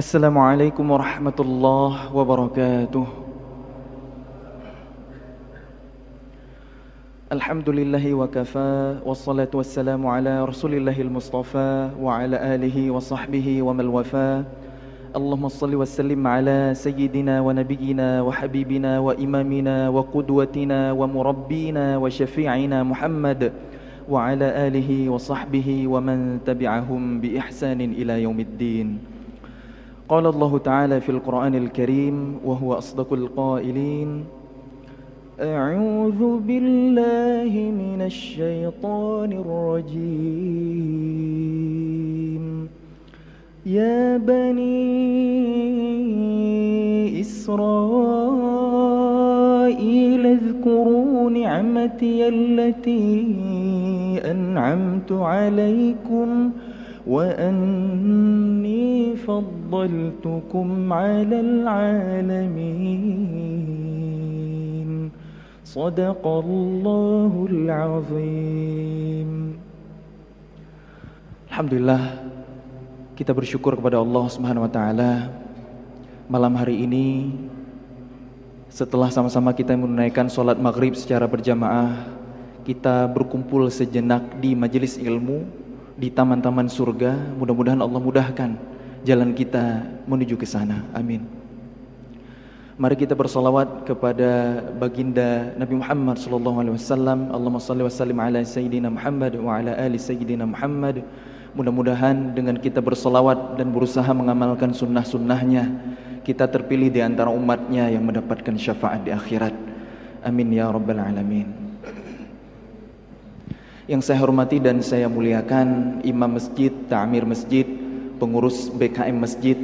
Assalamualaikum warahmatullahi wabarakatuh. Alhamdulillahi wa kafa, wassalatu wassalamu ala rasulillahil mustafa wa ala alihi wa sahbihi wa mal wafa. Allahumma salli wa sallim ala sayyidina wa nabiyyina wa habibina wa imamina wa qudwatina wa murabbina wa syafi'ina Muhammad wa ala alihi wa sahbihi wa man tabi'ahum bi ihsanin ila yaumiddin. قال الله تعالى في القرآن الكريم وهو أصدق القائلين أعوذ بالله من الشيطان الرجيم يا بني إسرائيل اذكروا نعمتي التي أنعمت عليكم وأني فضلتكم على العالمين صدق الله العظيم. Alhamdulillah, kita bersyukur kepada Allah Subhanahu wa taala. Malam hari ini setelah sama-sama kita menunaikan salat maghrib secara berjamaah, kita berkumpul sejenak di majelis ilmu di taman-taman surga. Mudah-mudahan Allah mudahkan jalan kita menuju ke sana. Amin. Mari kita bersalawat kepada baginda Nabi Muhammad sallallahu alaihi wasallam. Allahumma shalli wa sallim ala sayyidina Muhammad wa ala ali sayyidina Muhammad. Mudah-mudahan dengan kita bersalawat dan berusaha mengamalkan sunnah-sunnahnya, kita terpilih di antara umatnya yang mendapatkan syafaat di akhirat. Amin ya rabbal alamin. Yang saya hormati dan saya muliakan imam masjid, ta'mir masjid, pengurus BKM masjid,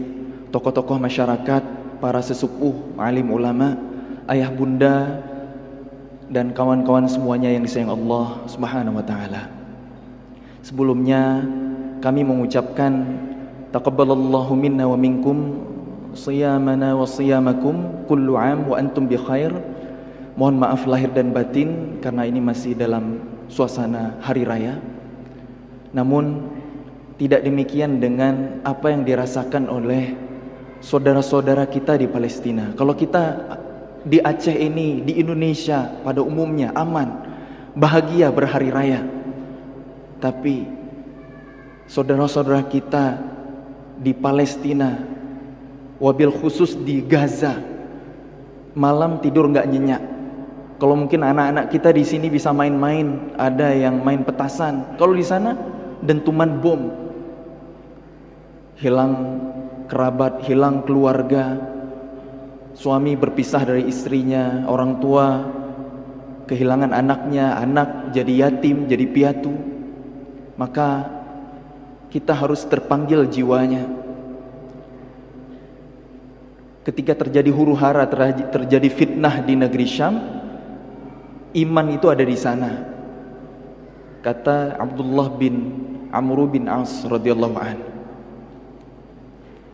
tokoh-tokoh masyarakat, para sesepuh, alim ulama, ayah bunda, dan kawan-kawan semuanya yang disayang Allah Subhanahu wa taala. Sebelumnya kami mengucapkan taqabbalallahu minna wa minkum siyamana wa siyamakum kullu am wa antum bi khair. Mohon maaf lahir dan batin karena ini masih dalam suasana hari raya. Namun tidak demikian dengan apa yang dirasakan oleh saudara-saudara kita di Palestina. Kalau kita di Aceh ini, di Indonesia pada umumnya aman, bahagia berhari raya. Tapi saudara-saudara kita di Palestina, wabil khusus di Gaza, malam tidur nggak nyenyak. Kalau mungkin anak-anak kita di sini bisa main-main, ada yang main petasan. Kalau di sana dentuman bom, hilang kerabat, hilang keluarga, suami berpisah dari istrinya, orang tua kehilangan anaknya, anak jadi yatim, jadi piatu. Maka kita harus terpanggil jiwanya. Ketika terjadi huru-hara, terjadi fitnah di negeri Syam, iman itu ada di sana. Kata Abdullah bin Amr bin As radhiyallahu an.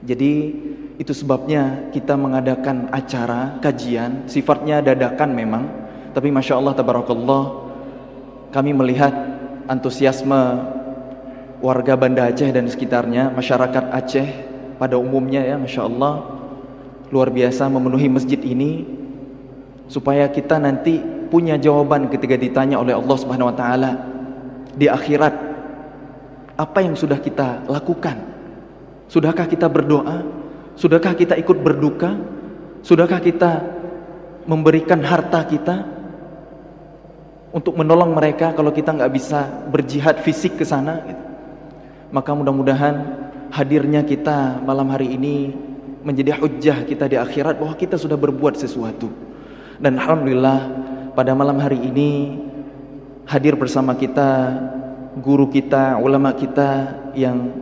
Jadi itu sebabnya kita mengadakan acara kajian, sifatnya dadakan memang, tapi masya Allah tabarakallah, kami melihat antusiasme warga Banda Aceh dan sekitarnya, masyarakat Aceh pada umumnya ya, masya Allah luar biasa memenuhi masjid ini, supaya kita nanti punya jawaban ketika ditanya oleh Allah Subhanahu wa taala di akhirat, apa yang sudah kita lakukan? Sudahkah kita berdoa? Sudahkah kita ikut berduka? Sudahkah kita memberikan harta kita untuk menolong mereka kalau kita nggak bisa berjihad fisik ke sana gitu? Maka mudah-mudahan hadirnya kita malam hari ini menjadi hujjah kita di akhirat bahwa kita sudah berbuat sesuatu. Dan alhamdulillah pada malam hari ini hadir bersama kita guru kita, ulama kita yang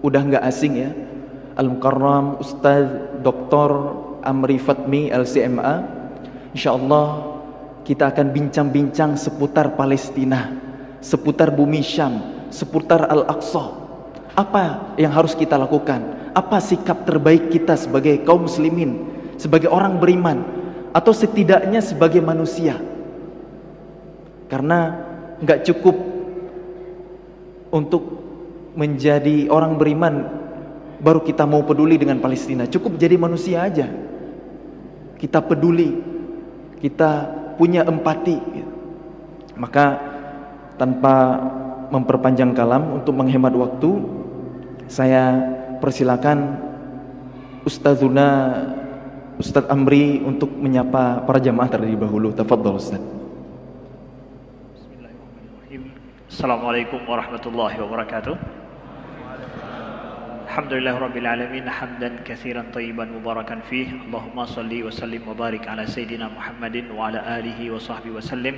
udah nggak asing ya, Al-Mukarram Ustaz Dr. Amri Fatmi LCMA. Insyaallah kita akan bincang-bincang seputar Palestina, seputar bumi Syam, seputar Al-Aqsa. Apa yang harus kita lakukan? Apa sikap terbaik kita sebagai kaum muslimin, sebagai orang beriman, atau setidaknya sebagai manusia? Karena nggak cukup untuk menjadi orang beriman baru kita mau peduli dengan Palestina. Cukup jadi manusia aja. Kita peduli, kita punya empati. Maka tanpa memperpanjang kalam, untuk menghemat waktu, saya persilakan Ustadz Amri untuk menyapa para jamaah terlebih dahulu. Tafadhol Ustadz. Bismillahirrahmanirrahim. Assalamualaikum warahmatullahi wabarakatuh. Alhamdulillahirabbil alamin, hamdan katsiran thayyiban mubarakan fih. Allahumma shalli wa sallim wa barik ala sayidina Muhammadin wa ala alihi wa sahbihi wa sallim.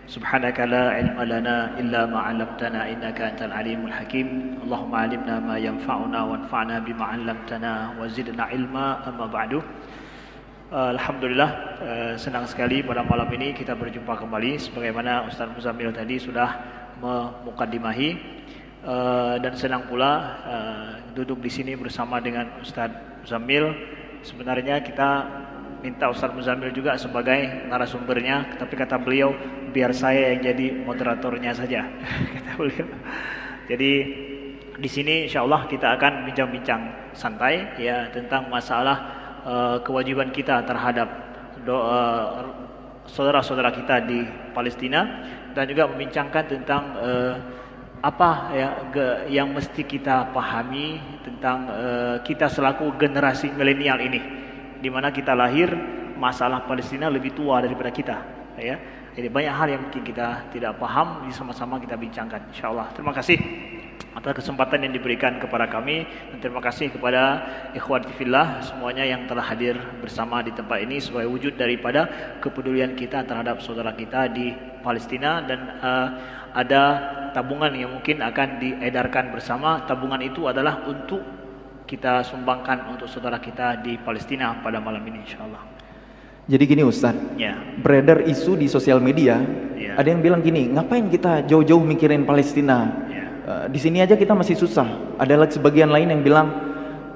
Subhanaka la ilma lana illa ma 'allamtana innaka antal alimul hakim. Allahumma 'allimna ma yanfa'una wanfa'na bima 'allamtana wa zidna ilma. Amma ba'du. Alhamdulillah, senang sekali pada malam ini kita berjumpa kembali. Sebagaimana Ustaz Muzammil tadi sudah memukaddimahi, dan senang pula duduk di sini bersama dengan Ustaz Muzammil. Sebenarnya kita minta Ustaz Muzammil juga sebagai narasumbernya, tapi kata beliau biar saya yang jadi moderatornya saja, kata beliau. Jadi di sini insyaallah kita akan bincang-bincang santai ya tentang masalah kewajiban kita terhadap saudara-saudara kita di Palestina, dan juga membincangkan tentang apa ya yang mesti kita pahami tentang kita selaku generasi milenial ini, di mana kita lahir masalah Palestina lebih tua daripada kita ya. Jadi banyak hal yang mungkin kita tidak paham, sama-sama kita bincangkan insyaallah. Terima kasih atas kesempatan yang diberikan kepada kami, dan terima kasih kepada ikhwati fillah semuanya yang telah hadir bersama di tempat ini sebagai wujud daripada kepedulian kita terhadap saudara kita di Palestina. Dan ada tabungan yang mungkin akan diedarkan bersama. Tabungan itu adalah untuk kita sumbangkan untuk saudara kita di Palestina pada malam ini insyaallah. Jadi gini Ustaz, Ya. beredar isu di sosial media, Ya. ada yang bilang gini, ngapain kita jauh-jauh mikirin Palestina? Ya. Di sini aja kita masih susah. Ada lagi sebagian lain yang bilang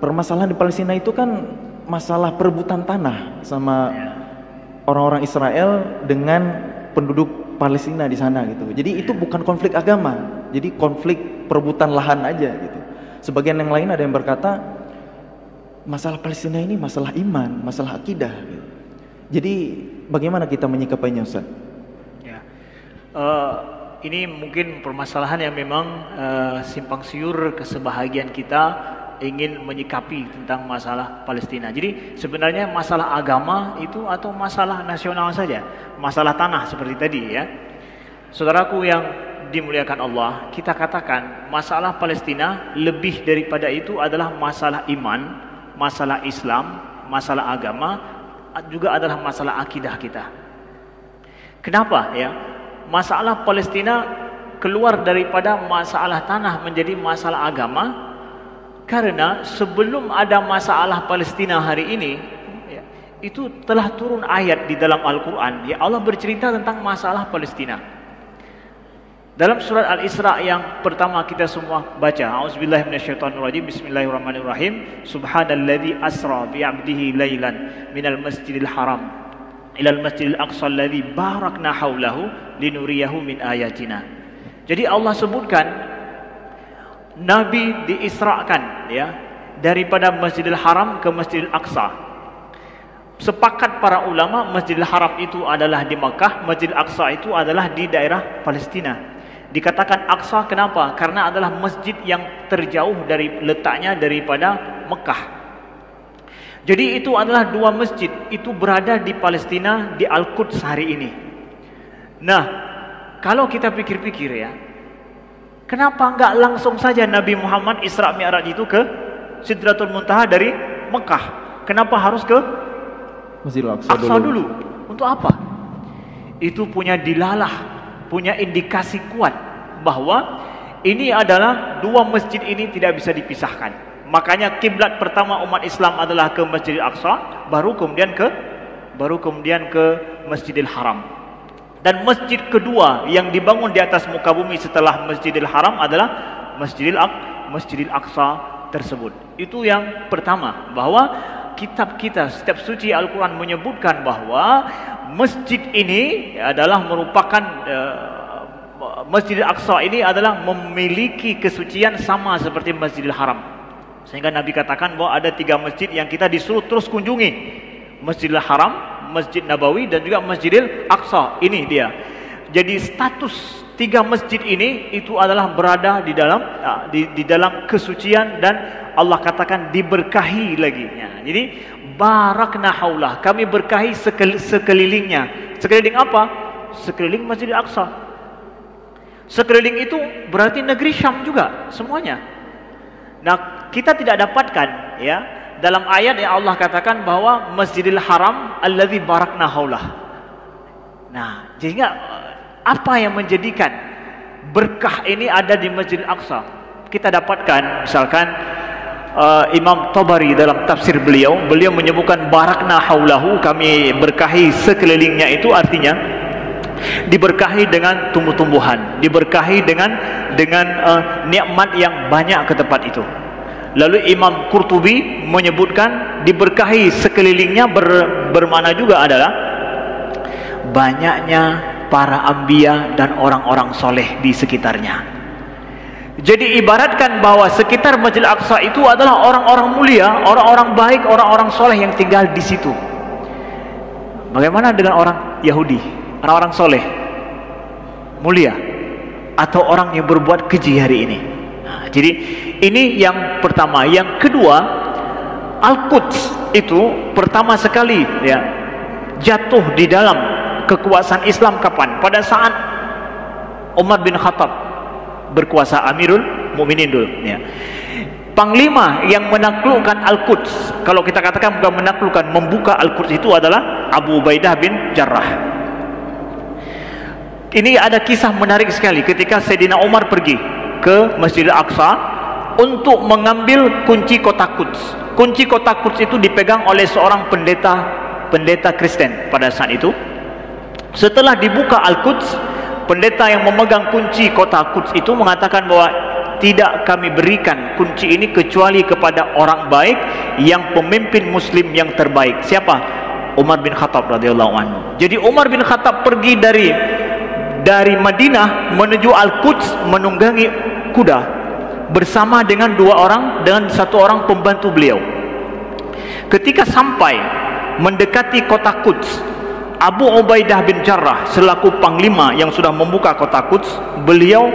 permasalahan di Palestina itu kan masalah perebutan tanah sama Ya. orang-orang Israel dengan penduduk Palestina di sana gitu. Jadi itu bukan konflik agama, jadi konflik perebutan lahan aja gitu. Sebagian yang lain ada yang berkata masalah Palestina ini masalah iman, masalah akidah gitu. Jadi bagaimana kita menyikapinya Ustaz? Ya. Ini mungkin permasalahan yang memang simpang siur kesebahagiaan kita ingin menyikapi tentang masalah Palestina. Jadi sebenarnya masalah agama itu atau masalah nasional saja, masalah tanah seperti tadi ya. Saudaraku yang dimuliakan Allah, kita katakan masalah Palestina lebih daripada itu adalah masalah iman, masalah Islam, masalah agama, juga adalah masalah akidah kita. Kenapa ya? Masalah Palestina keluar daripada masalah tanah menjadi masalah agama, karena sebelum ada masalah Palestina hari ini ya, itu telah turun ayat di dalam Al-Quran ya, Allah bercerita tentang masalah Palestina. Dalam surat Al-Isra yang pertama kita semua baca, A'udzubillahi minasyaitonirrajim, Bismillahirrahmanirrahim. Subhanalladzi asra bi'abdihi lailan minal masjidil haram ilal masjidil aqsa alladzi barakna haulahu linuriyahu min ayatina. Jadi Allah sebutkan Nabi diisrakan ya daripada Masjidil Haram ke Masjidil Aqsa. Sepakat para ulama Masjidil Haram itu adalah di Makkah, Masjidil Aqsa itu adalah di daerah Palestina. Dikatakan Aqsa kenapa? Karena adalah masjid yang terjauh dari letaknya daripada Mekah. Jadi itu adalah dua masjid, itu berada di Palestina, di Al-Quds hari ini. Nah, kalau kita pikir-pikir ya, kenapa enggak langsung saja Nabi Muhammad Isra Mi'raj itu ke Sidratul Muntaha dari Mekah? Kenapa harus ke Masjidil Aqsa dulu? Untuk apa? Itu punya dilalah, punya indikasi kuat bahwa ini adalah dua masjid ini tidak bisa dipisahkan. Makanya kiblat pertama umat Islam adalah ke Masjidil Aqsa, baru kemudian ke Masjidil Haram. Dan masjid kedua yang dibangun di atas muka bumi setelah Masjidil Haram adalah Masjidil Aqsa tersebut. Itu yang pertama, bahwa kitab kita, setiap suci Al-Quran menyebutkan bahwa masjid ini adalah merupakan Masjidil Aqsa ini adalah memiliki kesucian sama seperti Masjidil Haram. Sehingga Nabi katakan bahwa ada 3 masjid yang kita disuruh terus kunjungi. Masjidil Haram, Masjid Nabawi, dan juga Masjidil Aqsa. Ini dia. Jadi status 3 masjid ini itu adalah berada di dalam di dalam kesucian, dan Allah katakan diberkahi lagi. Ya, jadi barakna haulah, kami berkahi sekelilingnya. Sekeliling apa? Sekeliling Masjidil Aqsa. Sekeliling itu berarti negeri Syam juga semuanya. Nah, kita tidak dapatkan ya dalam ayat yang Allah katakan bahwa Masjidil Haram alladzi barakna haulah. Nah, sehingga apa yang menjadikan berkah ini ada di Masjidil Aqsa? Kita dapatkan misalkan Imam Tabari dalam tafsir beliau menyebutkan barakna haulahu, kami berkahi sekelilingnya, itu artinya diberkahi dengan tumbuh-tumbuhan, diberkahi dengan nikmat yang banyak ke tempat itu. Lalu Imam Qurtubi menyebutkan diberkahi sekelilingnya bermakna juga adalah banyaknya para anbiya dan orang-orang soleh di sekitarnya. Jadi ibaratkan bahwa sekitar Masjidil Aqsa itu adalah orang-orang mulia, orang-orang baik, orang-orang soleh yang tinggal di situ. Bagaimana dengan orang Yahudi? Orang-orang soleh, mulia, atau orang yang berbuat keji hari ini? Nah, jadi ini yang pertama. Yang kedua, Al-Quds itu pertama sekali ya jatuh di dalam kekuasaan Islam kapan? Pada saat Umar bin Khattab berkuasa, Amirul Mukminin dulu ya. Panglima yang menaklukkan Al-Quds, kalau kita katakan bukan menaklukkan, membuka Al-Quds itu adalah Abu Ubaidah bin Jarrah. Ini ada kisah menarik sekali ketika Sayyidina Umar pergi ke Masjidil Aqsa untuk mengambil kunci kota Quds. Kunci kota Quds itu dipegang oleh seorang pendeta Kristen pada saat itu. Setelah dibuka Al-Quds, pendeta yang memegang kunci kota Quds itu mengatakan bahwa tidak kami berikan kunci ini kecuali kepada orang baik yang pemimpin muslim yang terbaik. Siapa? Umar bin Khattab radhiyallahu anhu. Jadi Umar bin Khattab pergi dari Madinah menuju Al-Quds menunggangi kuda bersama dengan satu orang pembantu beliau. Ketika sampai mendekati kota Quds, Abu Ubaidah bin Jarrah selaku panglima yang sudah membuka kota Quds, beliau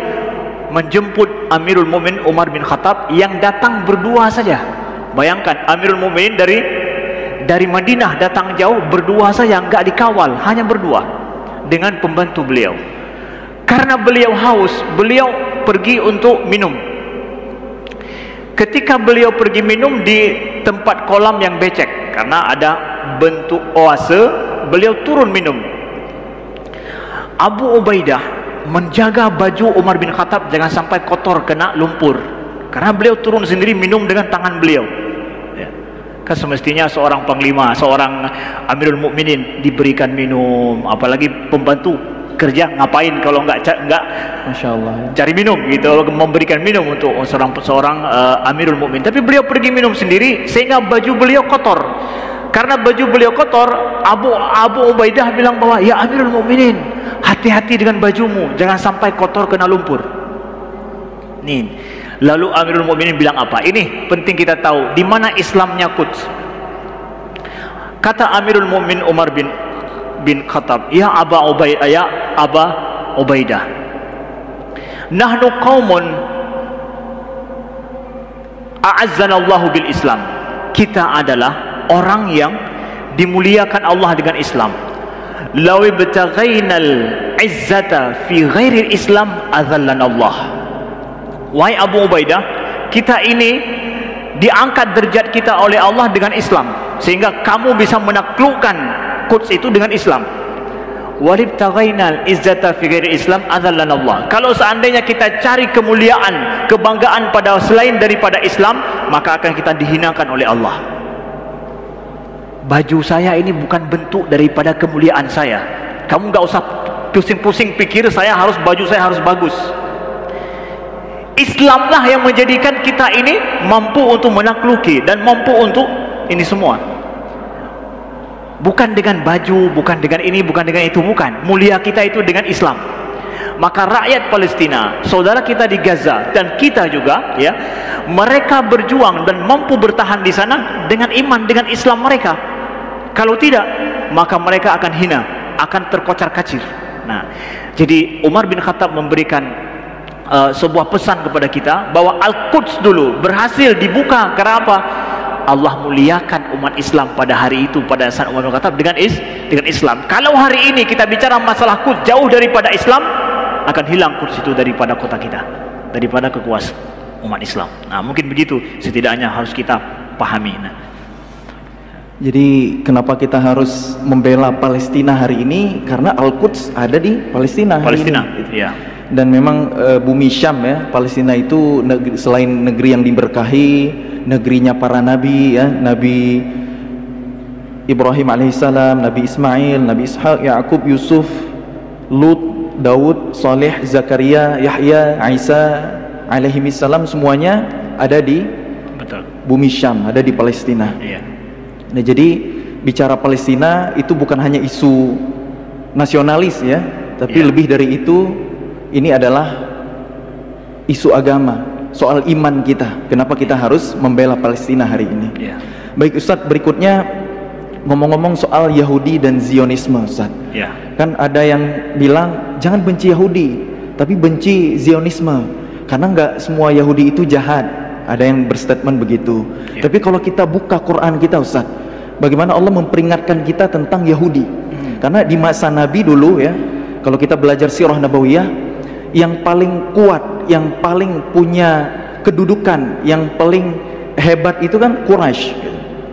menjemput Amirul Mukminin Umar bin Khattab yang datang berdua saja. Bayangkan, Amirul Mukminin dari Madinah datang jauh berdua saja, enggak dikawal, hanya berdua dengan pembantu beliau. Karena beliau haus, beliau pergi untuk minum. Ketika beliau pergi minum di tempat kolam yang becek, karena ada bentuk oase, beliau turun minum. Abu Ubaidah menjaga baju Umar bin Khattab jangan sampai kotor kena lumpur, karena beliau turun sendiri minum dengan tangan beliau. Kan semestinya seorang panglima, seorang Amirul Mukminin diberikan minum, apalagi pembantu kerja ngapain kalau enggak Masya Allah, cari minum gitu, memberikan minum untuk seorang Amirul Mukminin. Tapi beliau pergi minum sendiri sehingga baju beliau kotor. Karena baju beliau kotor, Abu Ubaidah bilang bahwa ya Amirul Mukminin, hati-hati dengan bajumu, jangan sampai kotor kena lumpur. Nih, lalu Amirul Mukminin bilang apa? Ini penting kita tahu di mana Islamnya Quds. Kata Amirul Mukminin Umar bin Khattab, ya Aba Ubaidah, nahnu qaumun a'azzanallahu bil Islam. Kita adalah orang yang dimuliakan Allah dengan Islam. Law ibtaghainal izzata fi ghairil Islam adzallanallah. Wahai Abu Ubaidah, kita ini diangkat derajat kita oleh Allah dengan Islam, sehingga kamu bisa menaklukkan Quds itu dengan Islam. Walib taghainal izzata fi ghairi Islam adzallanallah. Kalau seandainya kita cari kemuliaan, kebanggaan pada selain daripada Islam, maka akan kita dihinakan oleh Allah. Baju saya ini bukan bentuk daripada kemuliaan saya. Kamu enggak usah pusing-pusing pikir baju saya harus bagus. Islamlah yang menjadikan kita ini mampu untuk menakluki dan mampu untuk ini semua. Bukan dengan baju, bukan dengan ini, bukan dengan itu, bukan. Mulia kita itu dengan Islam. Maka rakyat Palestina, saudara kita di Gaza dan kita juga, ya, mereka berjuang dan mampu bertahan di sana dengan iman, dengan Islam mereka. Kalau tidak, maka mereka akan hina, akan terkocar-kacir. Nah, jadi Umar bin Khattab memberikan sebuah pesan kepada kita bahwa Al-Quds dulu berhasil dibuka. Kenapa? Allah muliakan umat Islam pada hari itu, pada saat Umar bin Khattab dengan Islam. Kalau hari ini kita bicara masalah Quds jauh daripada Islam, akan hilang Quds itu daripada kota kita, daripada kekuasaan umat Islam. Nah, mungkin begitu setidaknya harus kita pahami. Nah, jadi kenapa kita harus membela Palestina hari ini? Karena Al-Quds ada di Palestina hari ini. Ya. Dan memang bumi Syam, ya, Palestina itu selain negeri yang diberkahi, negerinya para nabi, ya, Nabi Ibrahim alaihissalam, Nabi Ismail, Nabi Ishak, Yakub, Yusuf, Lut, Daud, Saleh, Zakaria, Yahya, Isa alaihissalam, semuanya ada di bumi Syam, ada di Palestina. Iya. Nah, jadi bicara Palestina itu bukan hanya isu nasionalis, ya, tapi lebih dari itu, ini adalah isu agama, soal iman kita. Kenapa kita harus membela Palestina hari ini? Baik Ustadz, berikutnya ngomong-ngomong soal Yahudi dan Zionisme, Ustadz. Kan ada yang bilang jangan benci Yahudi, tapi benci Zionisme, karena nggak semua Yahudi itu jahat. Ada yang berstatement begitu. Tapi kalau kita buka Quran kita, Ustadz, bagaimana Allah memperingatkan kita tentang Yahudi? Karena di masa Nabi dulu, ya, kalau kita belajar sirah Nabawiyah, yang paling kuat, yang paling punya kedudukan, yang paling hebat itu kan Quraisy,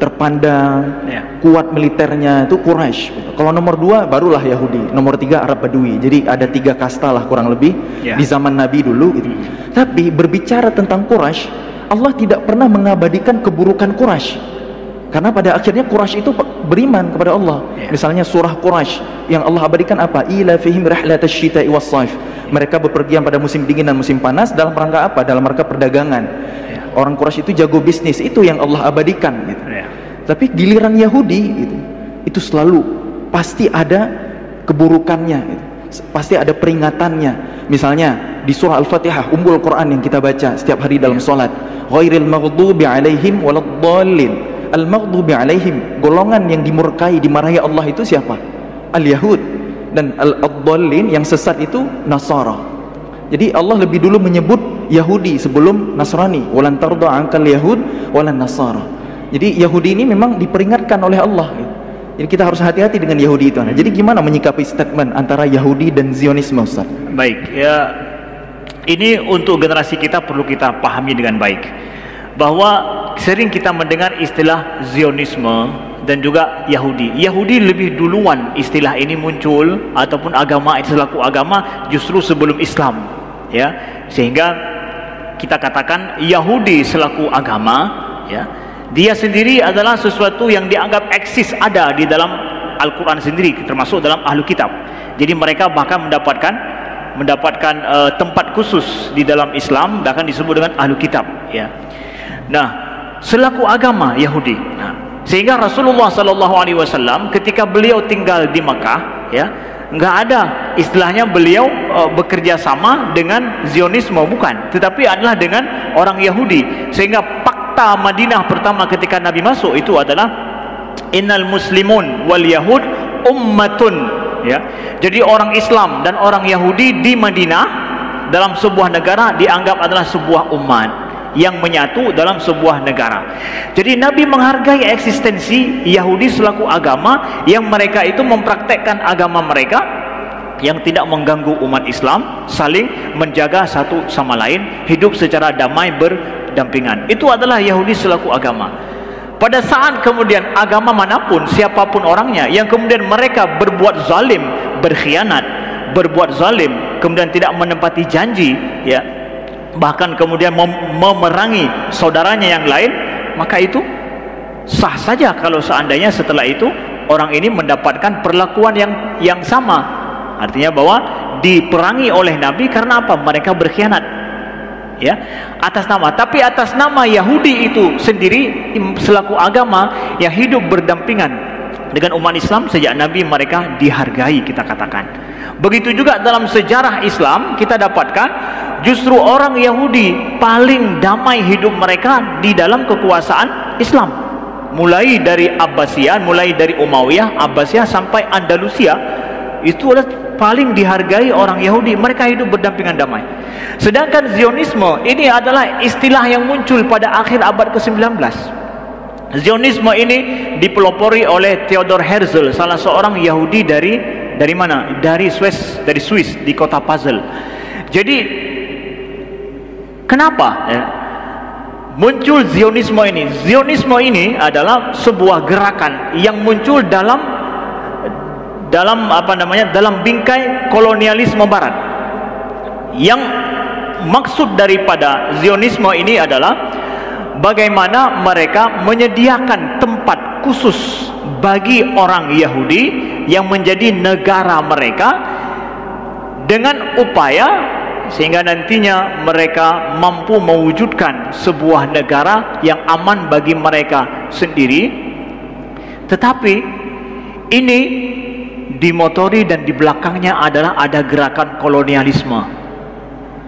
terpandang, kuat militernya itu Quraisy. Kalau nomor 2 barulah Yahudi, nomor 3 Arab Badui. Jadi ada 3 kasta lah kurang lebih di zaman Nabi dulu gitu. Tapi berbicara tentang Quraisy, Allah tidak pernah mengabadikan keburukan Quraisy, karena pada akhirnya Quraisy itu beriman kepada Allah. Misalnya surah Quraisy yang Allah abadikan apa? Ila fihim rihlatash syita'i was-shaif. Mereka bepergian pada musim dingin dan musim panas dalam rangka apa? Dalam rangka perdagangan. Orang Quraisy itu jago bisnis, itu yang Allah abadikan gitu. Tapi giliran Yahudi gitu, itu selalu pasti ada keburukannya gitu. Pasti ada peringatannya. Misalnya di surah Al-Fatihah, ummul Quran yang kita baca setiap hari dalam salat, ghairil maghdubi alaihim waladdallin. Al-maghdubi alaihim, golongan yang dimurkai, dimarahi Allah itu siapa? Al-Yahud. Dan al-dhallin, yang sesat itu Nasara. Jadi Allah lebih dulu menyebut Yahudi sebelum Nasrani. Walan tarda ankal yahud walan nasara. Jadi Yahudi ini memang diperingatkan oleh Allah. Jadi kita harus hati-hati dengan Yahudi itu. Nah, jadi gimana menyikapi statement antara Yahudi dan Zionisme, Ustaz? Baik, ya, ini untuk generasi kita perlu kita pahami dengan baik, bahwa sering kita mendengar istilah Zionisme dan juga Yahudi. Yahudi lebih duluan istilah ini muncul, ataupun agama selaku agama justru sebelum Islam, ya. Sehingga kita katakan Yahudi selaku agama, ya, dia sendiri adalah sesuatu yang dianggap eksis, ada di dalam Al-Quran sendiri, termasuk dalam Ahlu Kitab. Jadi mereka bahkan mendapatkan tempat khusus di dalam Islam, bahkan disebut dengan Ahlu Kitab, ya. Nah, selaku agama Yahudi. Nah, sehingga Rasulullah SAW ketika beliau tinggal di Makkah, ya, nggak ada istilahnya beliau bekerja sama dengan Zionisme, bukan, tetapi adalah dengan orang Yahudi. Sehingga fakta Madinah pertama ketika Nabi masuk itu adalah innal muslimun wal yahud ummatun, ya. Jadi orang Islam dan orang Yahudi di Madinah dalam sebuah negara dianggap adalah sebuah umat yang menyatu dalam sebuah negara. Jadi Nabi menghargai eksistensi Yahudi selaku agama, yang mereka itu mempraktekkan agama mereka yang tidak mengganggu umat Islam, saling menjaga satu sama lain, hidup secara damai berdampingan. Itu adalah Yahudi selaku agama. Pada saat kemudian agama manapun, siapapun orangnya, yang kemudian mereka berbuat zalim, berkhianat, berbuat zalim, kemudian tidak menepati janji, ya, bahkan kemudian memerangi saudaranya yang lain, maka itu sah saja kalau seandainya setelah itu orang ini mendapatkan perlakuan yang sama. Artinya bahwa diperangi oleh Nabi karena apa? Mereka berkhianat, ya, atas nama. Tapi atas nama Yahudi itu sendiri selaku agama yang hidup berdampingan dengan umat Islam sejak Nabi mereka dihargai, kita katakan. Begitu juga dalam sejarah Islam kita dapatkan justru orang Yahudi paling damai hidup mereka di dalam kekuasaan Islam. Mulai dari Abbasiyah, mulai dari Umayyah, Abbasiyah sampai Andalusia, itu adalah paling dihargai orang Yahudi. Mereka hidup berdampingan damai. Sedangkan Zionisme ini adalah istilah yang muncul pada akhir abad ke-19. Zionisme ini dipelopori oleh Theodor Herzl, salah seorang Yahudi dari mana? Dari Swiss, di kota Basel. Jadi kenapa muncul Zionisme ini? Zionisme ini adalah sebuah gerakan yang muncul dalam bingkai kolonialisme barat. Yang maksud daripada Zionisme ini adalah bagaimana mereka menyediakan tempat khusus bagi orang Yahudi yang menjadi negara mereka, dengan upaya sehingga nantinya mereka mampu mewujudkan sebuah negara yang aman bagi mereka sendiri. Tetapi ini dimotori dan di belakangnya adalah ada gerakan kolonialisme.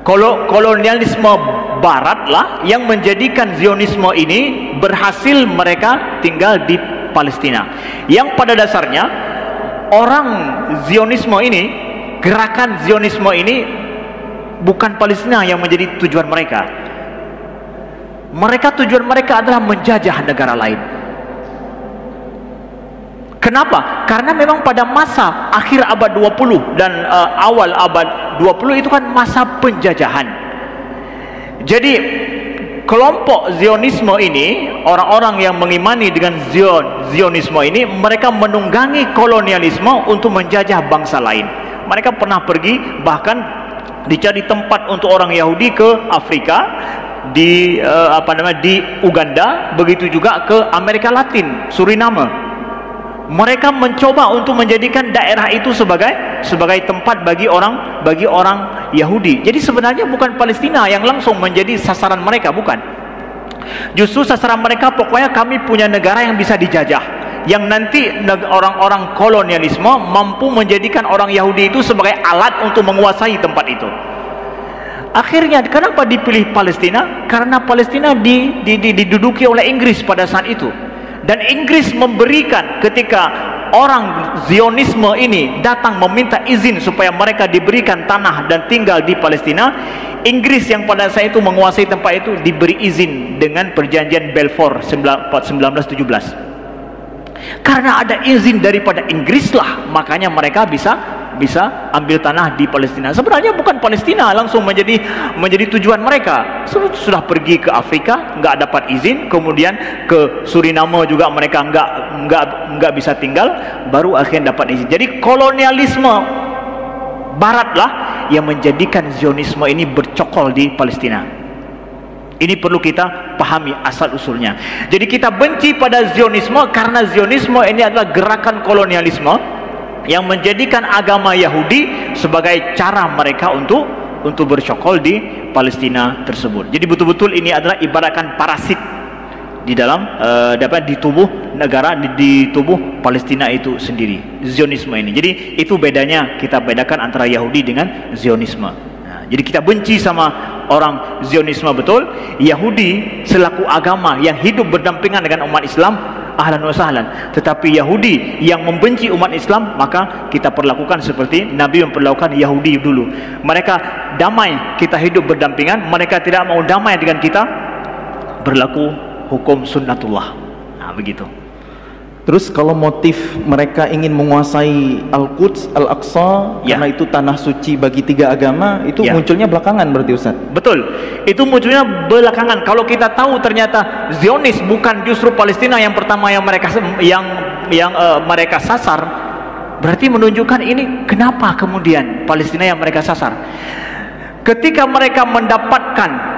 Kolonialisme barat lah yang menjadikan Zionisme ini berhasil mereka tinggal di Palestina. Yang pada dasarnya orang Zionisme ini, gerakan Zionisme ini bukan Palestina yang menjadi tujuan mereka. Tujuan mereka adalah menjajah negara lain. Kenapa? Karena memang pada masa akhir abad 20 dan awal abad 20 itu kan masa penjajahan. Jadi kelompok Zionisme ini, orang-orang yang mengimani dengan Zionisme ini, mereka menunggangi kolonialisme untuk menjajah bangsa lain. Mereka pernah pergi bahkan dicari tempat untuk orang Yahudi ke Afrika, di Uganda, begitu juga ke Amerika Latin, Suriname. Mereka mencoba untuk menjadikan daerah itu sebagai tempat bagi orang Yahudi. Jadi sebenarnya bukan Palestina yang langsung menjadi sasaran mereka, bukan. Justru sasaran mereka pokoknya kami punya negara yang bisa dijajah, yang nanti orang-orang kolonialisme mampu menjadikan orang Yahudi itu sebagai alat untuk menguasai tempat itu. Akhirnya kenapa dipilih Palestina? Karena Palestina diduduki oleh Inggris pada saat itu. Dan Inggris memberikan, ketika orang Zionisme ini datang meminta izin supaya mereka diberikan tanah dan tinggal di Palestina, Inggris yang pada saat itu menguasai tempat itu diberi izin dengan perjanjian Balfour 1917. Karena ada izin daripada Inggris lah, makanya mereka bisa ambil tanah di Palestina. Sebenarnya bukan Palestina langsung menjadi tujuan mereka. Sudah pergi ke Afrika nggak dapat izin, kemudian ke Suriname juga mereka nggak bisa tinggal, baru akhirnya dapat izin. Jadi kolonialisme barat lah yang menjadikan Zionisme ini bercokol di Palestina. Ini perlu kita pahami asal usulnya. Jadi kita benci pada Zionisme karena Zionisme ini adalah gerakan kolonialisme yang menjadikan agama Yahudi sebagai cara mereka untuk bercokol di Palestina tersebut. Jadi betul-betul ini adalah ibaratkan parasit di dalam di tubuh negara, di tubuh Palestina itu sendiri, Zionisme ini. Jadi itu bedanya, kita bedakan antara Yahudi dengan Zionisme. Nah, jadi kita benci sama orang Zionisme betul. Yahudi selaku agama yang hidup berdampingan dengan umat Islam, ahlan wa sahlan. Tetapi Yahudi yang membenci umat Islam, maka kita perlakukan seperti Nabi memperlakukan Yahudi dulu. Mereka damai, kita hidup berdampingan. Mereka tidak mau damai dengan kita, berlaku hukum sunnatullah. Nah, begitu. Terus kalau motif mereka ingin menguasai Al-Quds, Al-Aqsa, karena itu tanah suci bagi tiga agama, itu munculnya belakangan berarti Ustaz? Betul, itu munculnya belakangan. Kalau kita tahu ternyata Zionis bukan justru Palestina yang pertama yang mereka sasar, berarti menunjukkan ini kenapa kemudian Palestina yang mereka sasar. Ketika mereka mendapatkan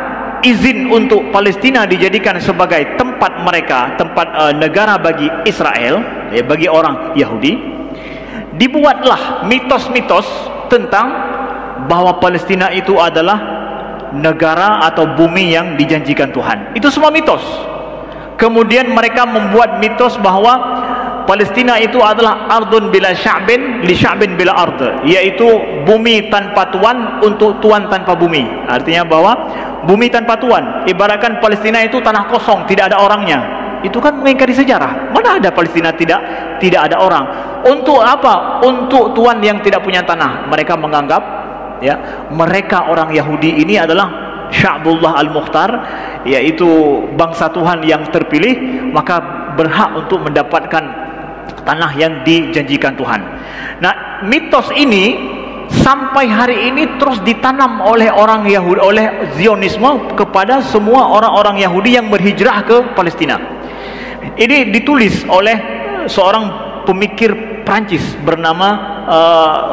izin untuk Palestina dijadikan sebagai tempat mereka, tempat negara bagi Israel, bagi orang Yahudi, dibuatlah mitos-mitos tentang bahwa Palestina itu adalah negara atau bumi yang dijanjikan Tuhan. Itu semua mitos. Kemudian mereka membuat mitos bahwa Palestina itu adalah ardun bila sya'bin li sya'bin bila ard, yaitu bumi tanpa tuan untuk tuan tanpa bumi. Artinya bahwa bumi tanpa tuan, ibaratkan Palestina itu tanah kosong, tidak ada orangnya. Itu kan mengingkari sejarah. Mana ada Palestina tidak ada orang? Untuk apa? Untuk tuan yang tidak punya tanah. Mereka menganggap ya, mereka orang Yahudi ini adalah Sya'bullah Al-Mukhtar, yaitu bangsa Tuhan yang terpilih, maka berhak untuk mendapatkan tanah yang dijanjikan Tuhan. Nah, mitos ini sampai hari ini terus ditanam oleh orang Yahudi, oleh Zionisme kepada semua orang-orang Yahudi yang berhijrah ke Palestina. Ini ditulis oleh seorang pemikir Prancis bernama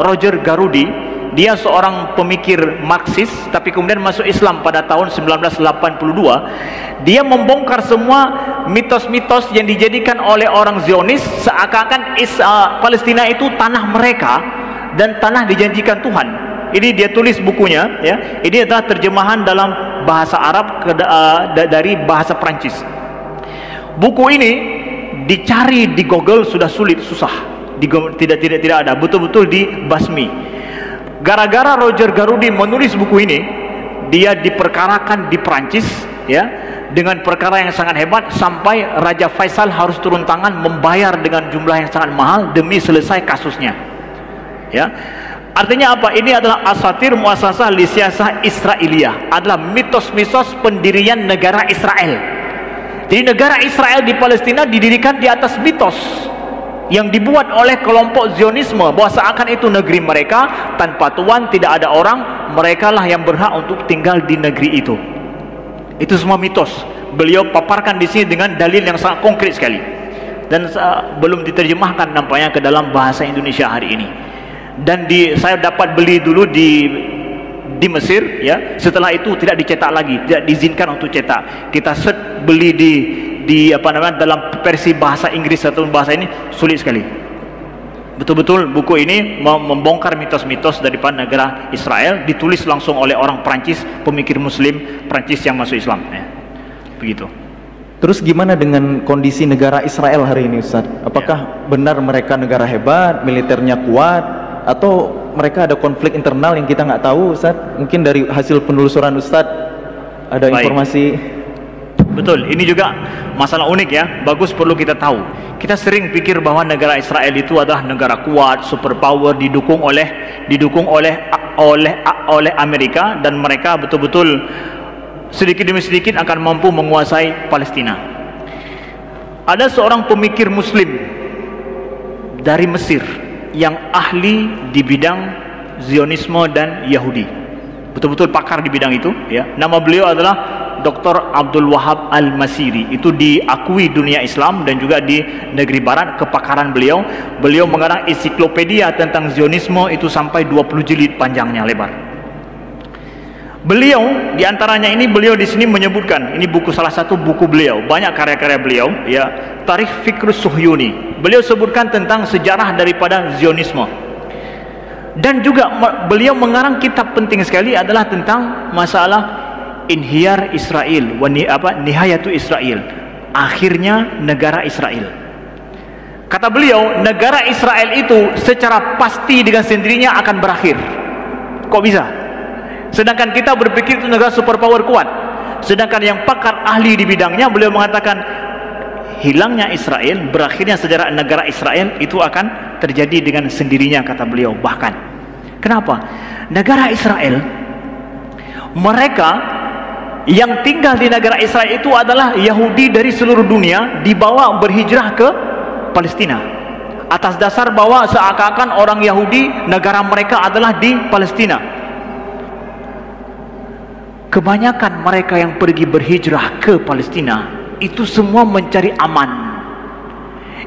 Roger Garaudy. Dia seorang pemikir Marxis, tapi kemudian masuk Islam pada tahun 1982. Dia membongkar semua mitos-mitos yang dijadikan oleh orang Zionis seakan-akan Palestina itu tanah mereka dan tanah dijanjikan Tuhan. Ini dia tulis bukunya ya. Ini adalah terjemahan dalam bahasa Arab dari bahasa Prancis. Buku ini dicari di Google sudah sulit, susah. Tidak ada, betul-betul dibasmi. Gara-gara Roger Garaudy menulis buku ini, dia diperkarakan di Prancis ya, dengan perkara yang sangat hebat, sampai Raja Faisal harus turun tangan membayar dengan jumlah yang sangat mahal demi selesai kasusnya ya. Artinya apa? Ini adalah asatir muasasah li siyasah Israiliyah, adalah mitos-mitos pendirian negara Israel. Jadi negara Israel di Palestina didirikan di atas mitos yang dibuat oleh kelompok Zionisme, bahwa seakan itu negeri mereka, tanpa tuan, tidak ada orang, mereka lah yang berhak untuk tinggal di negeri itu. Itu semua mitos. Beliau paparkan di sini dengan dalil yang sangat konkret sekali, dan belum diterjemahkan nampaknya ke dalam bahasa Indonesia hari ini. Dan saya dapat beli dulu di Mesir ya. Setelah itu tidak dicetak lagi, tidak diizinkan untuk cetak. Kita beli di apa namanya, dalam versi bahasa Inggris atau bahasa ini sulit sekali. Betul-betul buku ini membongkar mitos-mitos daripada negara Israel, ditulis langsung oleh orang Prancis, pemikir Muslim Prancis yang masuk Islam ya. Begitu. Terus gimana dengan kondisi negara Israel hari ini, Ustaz? Apakah benar mereka negara hebat, militernya kuat, atau mereka ada konflik internal yang kita nggak tahu, Ustaz? Mungkin dari hasil penelusuran Ustaz ada informasi. Betul, ini juga masalah unik ya, bagus perlu kita tahu. Kita sering pikir bahwa negara Israel itu adalah negara kuat, superpower, didukung oleh Amerika, dan mereka betul-betul sedikit demi sedikit akan mampu menguasai Palestina. Ada seorang pemikir Muslim dari Mesir yang ahli di bidang Zionisme dan Yahudi, betul-betul pakar di bidang itu ya. Nama beliau adalah Dr. Abdul Wahab Al-Masiri. Itu diakui dunia Islam dan juga di negeri barat kepakaran beliau. Beliau mengarang ensiklopedia tentang Zionisme, itu sampai 20 jilid panjangnya, lebar. Beliau diantaranya ini, beliau di sini menyebutkan, ini buku, salah satu buku beliau, banyak karya-karya beliau ya, Tarikh Fikr Suhyuni. Beliau sebutkan tentang sejarah daripada Zionisme. Dan juga beliau mengarang kitab penting sekali adalah tentang masalah Inhiyar Israel, Nihayatu Israel, akhirnya negara Israel. Kata beliau, negara Israel itu secara pasti dengan sendirinya akan berakhir. Kok bisa? Sedangkan kita berpikir itu negara superpower kuat. Sedangkan yang pakar ahli di bidangnya, beliau mengatakan hilangnya Israel, berakhirnya sejarah negara Israel itu akan terjadi dengan sendirinya, kata beliau. Bahkan kenapa? Negara Israel, mereka yang tinggal di negara Israel itu adalah Yahudi dari seluruh dunia, dibawa berhijrah ke Palestina atas dasar bahwa seakan-akan orang Yahudi negara mereka adalah di Palestina. Kebanyakan mereka yang pergi berhijrah ke Palestina itu semua mencari aman.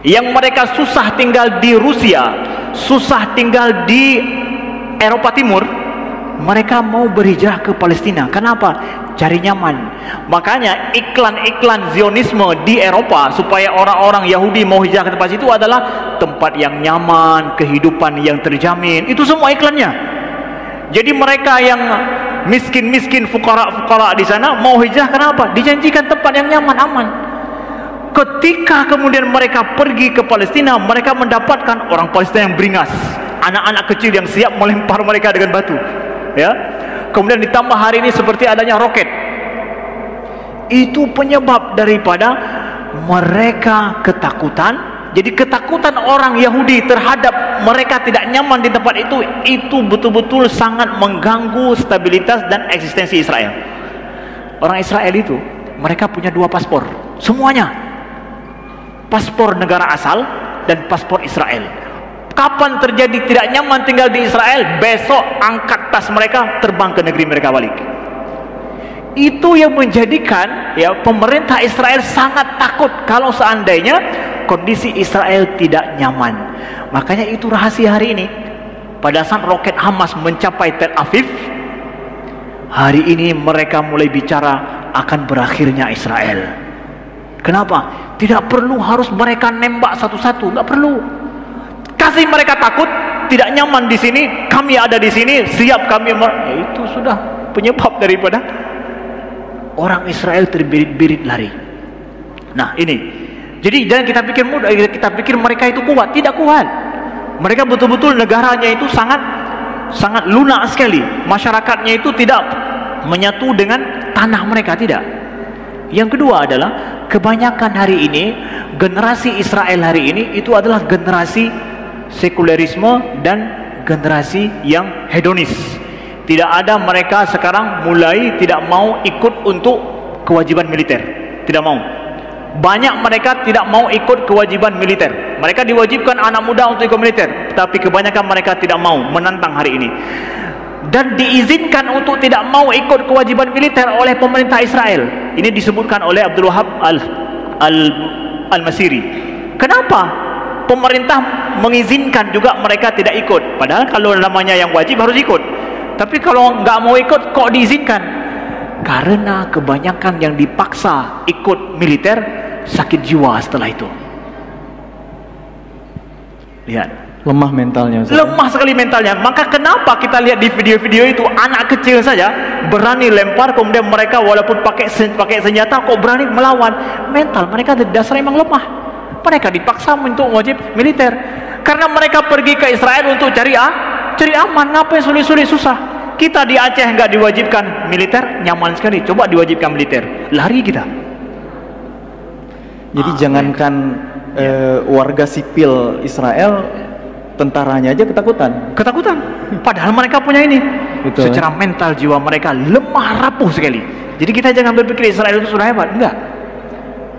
Yang mereka susah tinggal di Rusia, susah tinggal di Eropa Timur, mereka mau berhijrah ke Palestina. Kenapa? Cari nyaman. Makanya iklan-iklan Zionisme di Eropa supaya orang-orang Yahudi mau hijrah ke tempat itu adalah tempat yang nyaman, kehidupan yang terjamin. Itu semua iklannya. Jadi mereka yang miskin-miskin, fukara-fukara di sana mau hijrah, kenapa? Dijanjikan tempat yang nyaman, aman. Ketika kemudian mereka pergi ke Palestina, mereka mendapatkan orang Palestina yang beringas, anak-anak kecil yang siap melempar mereka dengan batu, ya. Kemudian ditambah hari ini seperti adanya roket. Itu penyebab daripada mereka ketakutan. Jadi ketakutan orang Yahudi terhadap mereka tidak nyaman di tempat itu betul-betul sangat mengganggu stabilitas dan eksistensi Israel. Orang Israel itu, mereka punya 2 paspor semuanya, paspor negara asal dan paspor Israel. Kapan terjadi tidak nyaman tinggal di Israel, besok angkat tas mereka, terbang ke negeri mereka balik. Itu yang menjadikan ya pemerintah Israel sangat takut kalau seandainya kondisi Israel tidak nyaman. Makanya itu rahasia hari ini. Pada saat roket Hamas mencapai Tel Aviv, hari ini mereka mulai bicara akan berakhirnya Israel. Kenapa? Tidak perlu harus mereka nembak satu-satu, nggak perlu. Kasih mereka takut, tidak nyaman di sini, kami ada di sini, siap kami. Itu sudah penyebab daripada orang Israel terbirit-birit lari. Nah ini, jadi jangan kita pikir mudah, kita pikir mereka itu kuat, tidak kuat. Mereka betul-betul negaranya itu sangat lunak sekali. Masyarakatnya itu tidak menyatu dengan tanah mereka, tidak. Yang kedua adalah kebanyakan hari ini generasi Israel hari ini itu adalah generasi sekulerisme dan generasi yang hedonis. Tidak ada, mereka sekarang mulai tidak mau ikut untuk kewajiban militer, tidak mau. Banyak mereka tidak mau ikut kewajiban militer. Mereka diwajibkan anak muda untuk ikut militer, tapi kebanyakan mereka tidak mau, menantang hari ini. Dan diizinkan untuk tidak mau ikut kewajiban militer oleh pemerintah Israel. Ini disebutkan oleh Abdul Wahab Al-Masiri. Kenapa pemerintah mengizinkan juga mereka tidak ikut? Padahal kalau namanya yang wajib harus ikut. Tapi kalau nggak mau ikut, kok diizinkan? Karena kebanyakan yang dipaksa ikut militer sakit jiwa setelah itu. Lihat, lemah mentalnya, Ustaz. Lemah sekali mentalnya. Maka kenapa kita lihat di video-video itu anak kecil saja berani lempar, kemudian mereka walaupun pakai senjata kok berani melawan. Mental mereka dari dasar memang lemah. Mereka dipaksa untuk wajib militer. Karena mereka pergi ke Israel untuk cari aman. Ngapain sulit-sulit susah? Kita di Aceh nggak diwajibkan militer, nyaman sekali. Coba diwajibkan militer, lari kita. Jadi jangankan warga sipil Israel, tentaranya aja ketakutan. Padahal mereka punya ini. Betul. Secara mental jiwa mereka lemah, rapuh sekali. Jadi kita jangan berpikir Israel itu sudah hebat. Enggak.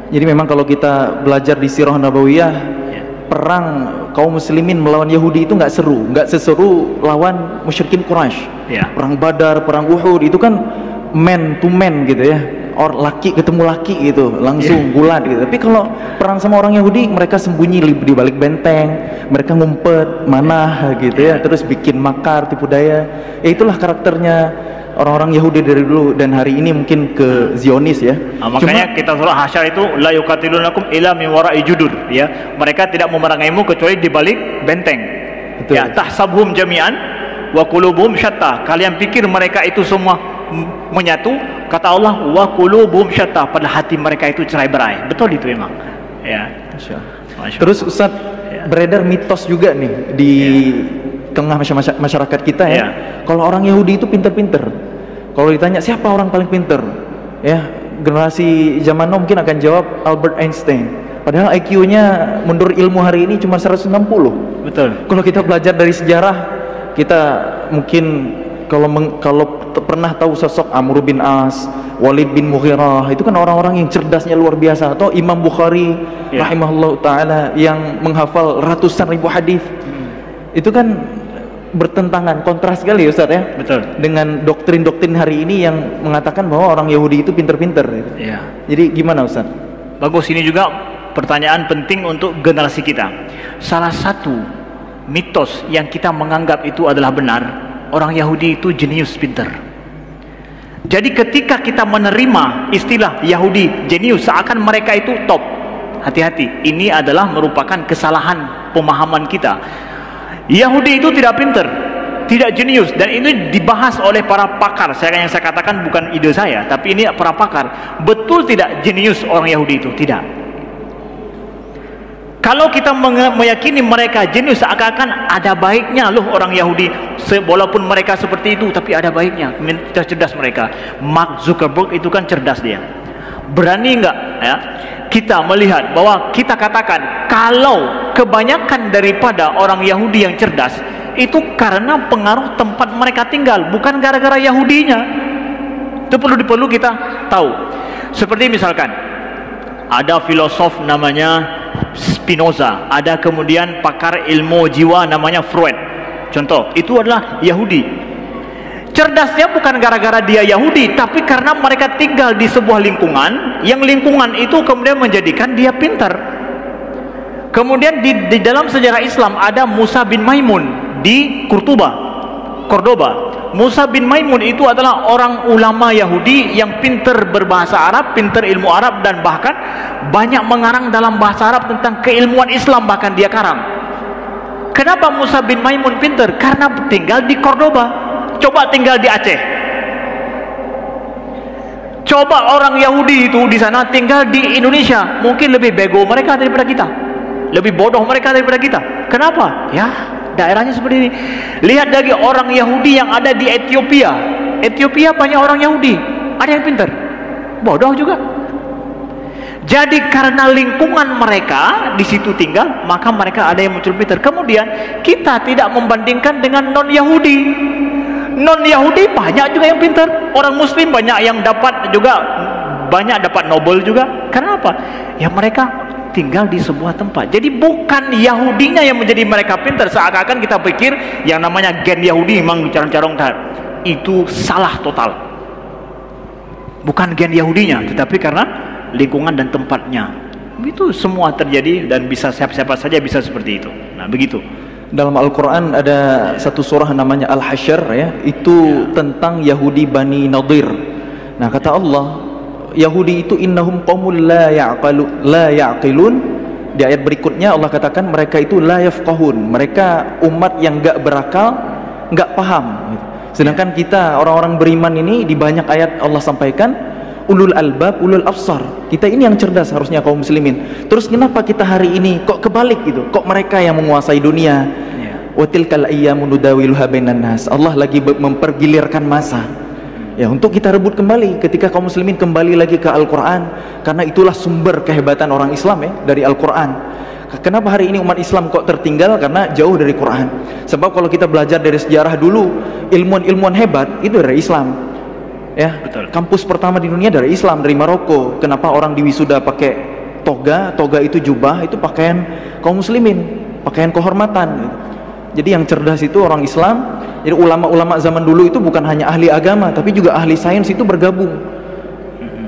Jadi memang kalau kita belajar di Sirah Nabawiyah, perang kaum muslimin melawan Yahudi itu nggak seru, nggak seseru lawan musyrikin Quraisy. Perang Badar, perang Uhud itu kan man to man gitu ya. Laki ketemu laki gitu, langsung gulat gitu. Tapi kalau perang sama orang Yahudi, mereka sembunyi di balik benteng, mereka ngumpet manah gitu ya, terus bikin makar, tipu daya. Ya itulah karakternya orang-orang Yahudi dari dulu, dan hari ini mungkin ke Zionis ya. Makanya kita surah Hasyr itu la yuqatilunakum illa min wara'i judur, ya. Mereka tidak memerangaimu kecuali di balik benteng. Betul. Ya, tahsabuhum jami'an wa qulubuhum syatta. Kalian pikir mereka itu semua menyatu, kata Allah wa qulubuhum syatta, pada hati mereka itu cerai-berai. Betul itu memang. Ya. Masya. Terus Ustaz, beredar mitos juga nih di tengah masyarakat kita ya. Kalau orang Yahudi itu pinter-pinter. Kalau ditanya siapa orang paling pinter, ya generasi zaman now mungkin akan jawab Albert Einstein. Padahal IQ-nya menurut ilmu hari ini cuma 160. Betul. Kalau kita belajar dari sejarah, kita mungkin kalau pernah tahu sosok Amr bin As, Walid bin Mughirah, itu kan orang-orang yang cerdasnya luar biasa. Atau Imam Bukhari rahimahullah taala yang menghafal ratusan ribu hadis. Itu kan bertentangan, kontras sekali Ustaz ya. Betul. Dengan doktrin-doktrin hari ini yang mengatakan bahwa orang Yahudi itu pinter-pinter gitu. Jadi gimana Ustaz? Bagus, ini juga pertanyaan penting untuk generasi kita. Salah satu mitos yang kita menganggap itu adalah benar, orang Yahudi itu jenius, pinter. Jadi ketika kita menerima istilah Yahudi jenius, seakan mereka itu top. Hati-hati, ini adalah merupakan kesalahan pemahaman kita. Yahudi itu tidak pinter, tidak jenius, dan ini dibahas oleh para pakar. Yang saya katakan bukan ide saya, tapi ini para pakar. Betul tidak jenius orang Yahudi itu? Tidak. Kalau kita meyakini mereka jenius, seakan-akan ada baiknya loh orang Yahudi, walaupun mereka seperti itu, tapi ada baiknya, cerdas mereka. Mark Zuckerberg itu kan cerdas dia. Berani nggak ya kita melihat bahwa kita katakan kalau kebanyakan daripada orang Yahudi yang cerdas itu karena pengaruh tempat mereka tinggal, bukan gara-gara Yahudinya. Itu perlu kita tahu. Seperti misalkan ada filosof namanya Spinoza, ada kemudian pakar ilmu jiwa namanya Freud. Contoh, itu adalah Yahudi. Cerdasnya bukan gara-gara dia Yahudi, tapi karena mereka tinggal di sebuah lingkungan, yang lingkungan itu kemudian menjadikan dia pintar. Kemudian di dalam sejarah Islam ada Musa bin Maimun di Cordoba. Musa bin Maimun itu adalah orang ulama Yahudi yang pintar berbahasa Arab, pintar ilmu Arab, dan bahkan banyak mengarang dalam bahasa Arab tentang keilmuan Islam, bahkan dia karang. Kenapa Musa bin Maimun pintar? Karena tinggal di Cordoba. Coba tinggal di Aceh. Coba orang Yahudi itu di sana tinggal di Indonesia, mungkin lebih bego mereka daripada kita, lebih bodoh mereka daripada kita. Kenapa? Ya, daerahnya seperti ini. Lihat lagi orang Yahudi yang ada di Ethiopia. Ethiopia banyak orang Yahudi, ada yang pintar, bodoh juga. Jadi karena lingkungan mereka di situ tinggal, maka mereka ada yang muncul pintar. Kemudian kita tidak membandingkan dengan non-Yahudi. Non-Yahudi banyak juga yang pintar. Orang Muslim banyak yang dapat juga, banyak dapat Nobel juga. Kenapa? Ya mereka tinggal di sebuah tempat. Jadi bukan Yahudinya yang menjadi mereka pintar. Seakan-akan kita pikir yang namanya gen Yahudi memang carong-carong tar. Itu salah total. Bukan gen Yahudinya, tetapi karena lingkungan dan tempatnya. Itu semua terjadi, dan bisa siapa-siapa saja bisa seperti itu. Nah, begitu. Dalam Al-Quran ada satu surah namanya Al-Hasyr ya, itu tentang Yahudi Bani Nadir. Nah, kata Allah, Yahudi itu innahum qaumul la ya'qilun. Di ayat berikutnya Allah katakan mereka itu la yafqahun, mereka umat yang enggak berakal, enggak paham. Sedangkan kita orang-orang beriman ini di banyak ayat Allah sampaikan ulul albab, ulul absar. Kita ini yang cerdas harusnya kaum muslimin. Terus kenapa kita hari ini kok kebalik gitu? Kok mereka yang menguasai dunia? Wa tilkal ayyamu nudawiluha bainan nas. Allah lagi mempergilirkan masa. Ya, untuk kita rebut kembali ketika kaum muslimin kembali lagi ke Al-Qur'an, karena itulah sumber kehebatan orang Islam ya, dari Al-Qur'an. Kenapa hari ini umat Islam kok tertinggal? Karena jauh dari Quran. Sebab kalau kita belajar dari sejarah dulu, ilmuwan-ilmuwan hebat itu dari Islam. Ya, betul. Kampus pertama di dunia dari Islam, dari Maroko. Kenapa orang di wisuda pakai toga? Toga itu jubah, itu pakaian kaum muslimin, pakaian kehormatan gitu. Jadi yang cerdas itu orang Islam. Jadi ulama-ulama zaman dulu itu bukan hanya ahli agama, tapi juga ahli sains itu bergabung.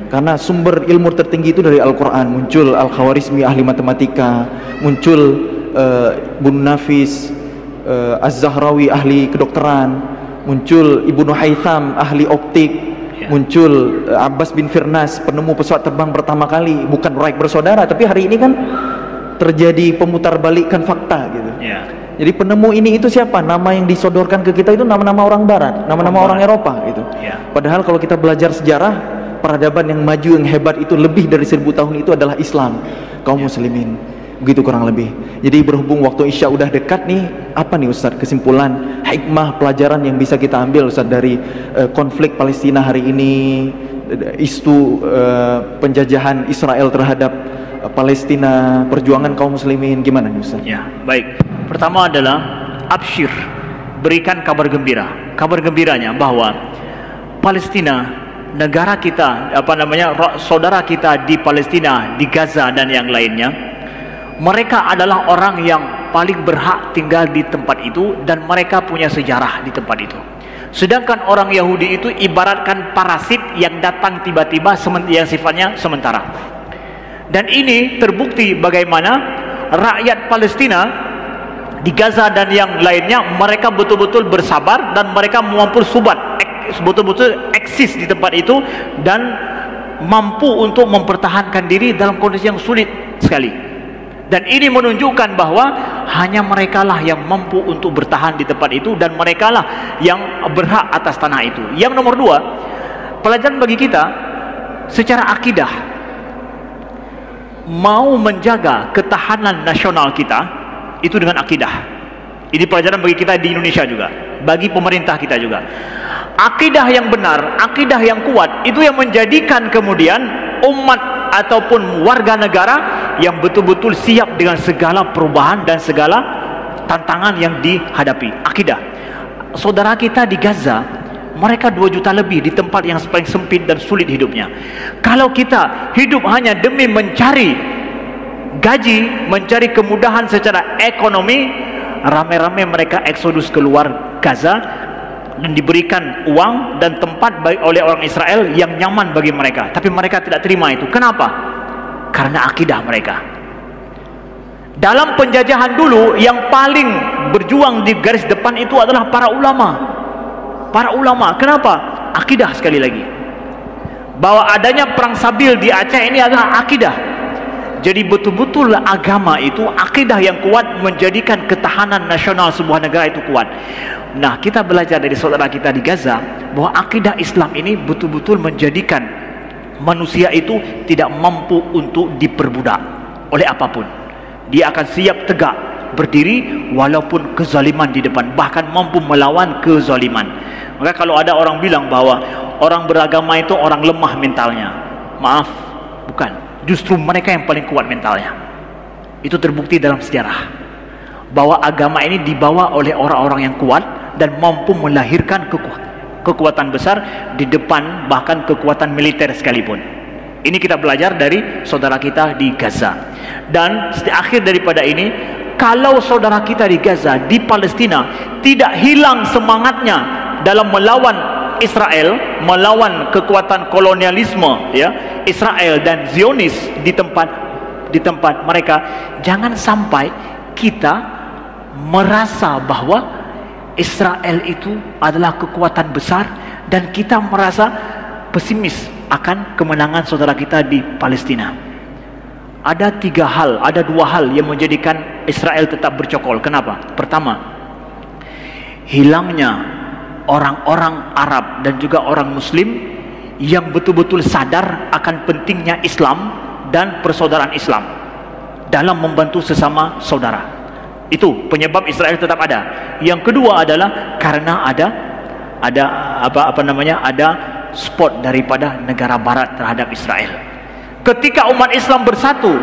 Karena sumber ilmu tertinggi itu dari Al-Quran. Muncul Al-Khawarizmi ahli matematika, muncul Bun Nafis, Az-Zahrawi ahli kedokteran, muncul Ibnu Haytham ahli optik, muncul Abbas bin Firnas penemu pesawat terbang pertama kali, bukan Wright bersaudara, tapi hari ini kan terjadi pemutarbalikkan fakta gitu. Jadi penemu ini itu siapa? Nama yang disodorkan ke kita itu nama-nama orang barat, nama-nama orang Eropa gitu. Padahal kalau kita belajar sejarah, peradaban yang maju, yang hebat itu lebih dari 1000 tahun itu adalah Islam, kaum muslimin. Begitu kurang lebih. Jadi berhubung waktu Isya udah dekat nih, apa nih Ustaz kesimpulan, hikmah, pelajaran yang bisa kita ambil Ustaz dari konflik Palestina hari ini, isu penjajahan Israel terhadap Palestina, perjuangan kaum muslimin, gimana nih Ustaz? Ya, baik. Pertama adalah absyir, berikan kabar gembira. Kabar gembiranya bahwa Palestina, negara kita, saudara kita di Palestina, di Gaza dan yang lainnya, mereka adalah orang yang paling berhak tinggal di tempat itu, dan mereka punya sejarah di tempat itu. Sedangkan orang Yahudi itu ibaratkan parasit yang datang tiba-tiba, yang sifatnya sementara. Dan ini terbukti bagaimana rakyat Palestina di Gaza dan yang lainnya, mereka betul-betul bersabar dan mereka mampu betul-betul eksis di tempat itu dan mampu untuk mempertahankan diri dalam kondisi yang sulit sekali. Dan ini menunjukkan bahwa hanya mereka lah yang mampu untuk bertahan di tempat itu, dan mereka lah yang berhak atas tanah itu. Yang nomor dua, pelajaran bagi kita secara akidah. mau menjaga ketahanan nasional kita itu dengan akidah. Ini pelajaran bagi kita di Indonesia juga, bagi pemerintah kita juga. Akidah yang benar, akidah yang kuat, itu yang menjadikan kemudian umat ataupun warga negara yang betul-betul siap dengan segala perubahan dan segala tantangan yang dihadapi. Akidah. Saudara kita di Gaza, mereka 2 juta lebih di tempat yang paling sempit dan sulit hidupnya. Kalau kita hidup hanya demi mencari gaji, mencari kemudahan secara ekonomi, ramai-ramai mereka eksodus keluar Gaza dan diberikan uang dan tempat oleh orang Israel yang nyaman bagi mereka. Tapi mereka tidak terima itu. Kenapa? Karena akidah mereka. Dalam penjajahan dulu, yang paling berjuang di garis depan itu adalah para ulama. Para ulama. Kenapa? Akidah sekali lagi. Bahwa adanya perang Sabil di Aceh ini adalah akidah. Jadi betul-betul agama itu, akidah yang kuat menjadikan ketahanan nasional sebuah negara itu kuat. Nah, kita belajar dari saudara kita di Gaza bahwa akidah Islam ini betul-betul menjadikan manusia itu tidak mampu untuk diperbudak oleh apapun. Dia akan siap tegak berdiri walaupun kezaliman di depan, bahkan mampu melawan kezaliman. Maka kalau ada orang bilang bahwa orang beragama itu orang lemah mentalnya, maaf, bukan. Justru mereka yang paling kuat mentalnya. Itu terbukti dalam sejarah bahwa agama ini dibawa oleh orang-orang yang kuat dan mampu melahirkan kekuatan besar di depan, bahkan kekuatan militer sekalipun. Ini kita belajar dari saudara kita di Gaza. Dan akhir daripada ini, kalau saudara kita di Gaza, di Palestina tidak hilang semangatnya dalam melawan Israel, melawan kekuatan kolonialisme ya, Israel dan Zionis di tempat mereka, jangan sampai kita merasa bahwa Israel itu adalah kekuatan besar dan kita merasa pesimis akan kemenangan saudara kita di Palestina. Ada 2 hal yang menjadikan Israel tetap bercokol. Kenapa? Pertama, hilangnya orang-orang Arab dan juga orang Muslim yang betul-betul sadar akan pentingnya Islam dan persaudaraan Islam dalam membantu sesama saudara. Itu penyebab Israel tetap ada. Yang kedua adalah karena ada spot daripada negara barat terhadap Israel. Ketika umat Islam bersatu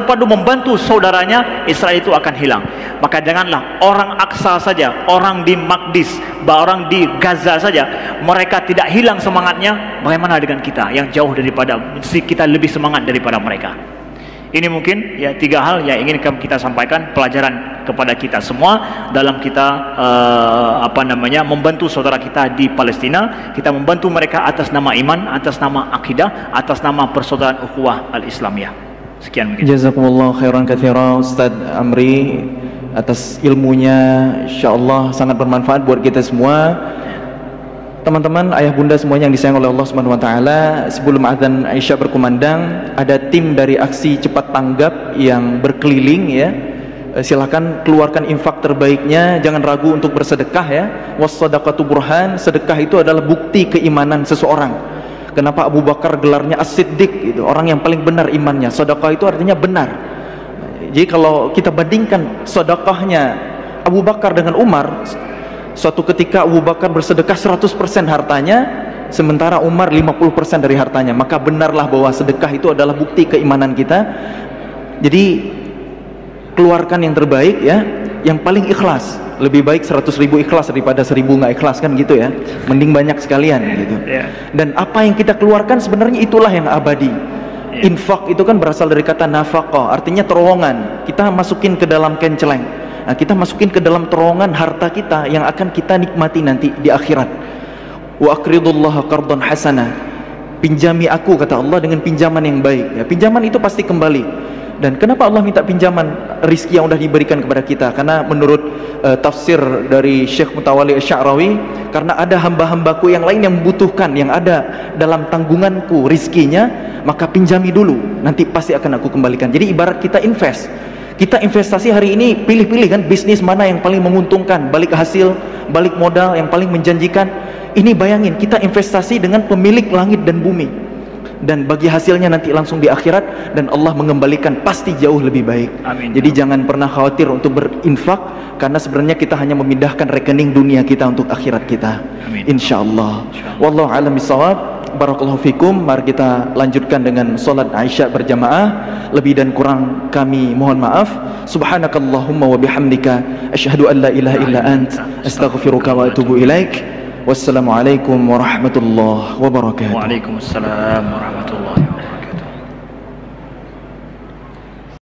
padu membantu saudaranya, Israel itu akan hilang. Maka janganlah orang Aqsa saja, orang di Maqdis, orang di Gaza saja, mereka tidak hilang semangatnya. Bagaimana dengan kita yang jauh daripada, mesti kita lebih semangat daripada mereka. Ini mungkin ya 3 hal yang ingin kita sampaikan, pelajaran kepada kita semua dalam kita membantu saudara kita di Palestina. Kita membantu mereka atas nama iman, atas nama akidah, atas nama persaudaraan ukhuwah al-Islamiyah. Sekian mungkin. Jazakumullah khairan katsira Ustaz Amri atas ilmunya, insyaallah sangat bermanfaat buat kita semua. Teman-teman, ayah bunda semuanya yang disayang oleh Allah Subhanahu wa taala, sebelum azan Isya berkumandang, ada tim dari aksi cepat tanggap yang berkeliling ya. Silakan keluarkan infak terbaiknya, jangan ragu untuk bersedekah ya. Was-shadaqatu burhan, sedekah itu adalah bukti keimanan seseorang. Kenapa Abu Bakar gelarnya As-Siddiq, itu orang yang paling benar imannya. Sedekah itu artinya benar. Jadi kalau kita bandingkan sedekahnya Abu Bakar dengan Umar, suatu ketika Abu Bakar bersedekah 100% hartanya, sementara Umar 50% dari hartanya. Maka benarlah bahwa sedekah itu adalah bukti keimanan kita. Jadi keluarkan yang terbaik ya, yang paling ikhlas. Lebih baik 100.000 ikhlas daripada 1.000 nggak ikhlas, kan gitu ya. Mending banyak sekalian gitu. Dan apa yang kita keluarkan sebenarnya itulah yang abadi. Infak itu kan berasal dari kata nafaqah, artinya terowongan. Kita masukin ke dalam kenceleng. Nah, kita masukin ke dalam terowongan harta kita yang akan kita nikmati nanti di akhirat. Wa aqridullaha qardan hasanah. Pinjami aku, kata Allah, dengan pinjaman yang baik. Ya, pinjaman itu pasti kembali. Dan kenapa Allah minta pinjaman rizki yang sudah diberikan kepada kita? Karena menurut tafsir dari Syekh Mutawalli Asy-Sya'rawi, karena ada hamba-hambaku yang lain yang membutuhkan, yang ada dalam tanggunganku rizkinya, maka pinjami dulu, nanti pasti akan aku kembalikan. Jadi ibarat kita invest. Kita investasi hari ini, pilih-pilih kan bisnis mana yang paling menguntungkan, balik hasil, balik modal yang paling menjanjikan. Ini bayangin, kita investasi dengan pemilik langit dan bumi. dan bagi hasilnya nanti langsung di akhirat, dan Allah mengembalikan pasti jauh lebih baik. Amin. Jadi jangan pernah khawatir untuk berinfak, karena sebenarnya kita hanya memindahkan rekening dunia kita untuk akhirat kita. Amin. Insyaallah. Wallahu a'lam bishawab. Barakallahu fikum. Mari kita lanjutkan dengan solat Isya berjamaah. Lebih dan kurang kami mohon maaf. Subhanakallahumma wa bihamdika asyhadu an la ilaha illa ant astaghfiruka wa atubu ilaik. Wassalamualaikum warahmatullahi wabarakatuh. Waalaikumsalam warahmatullahi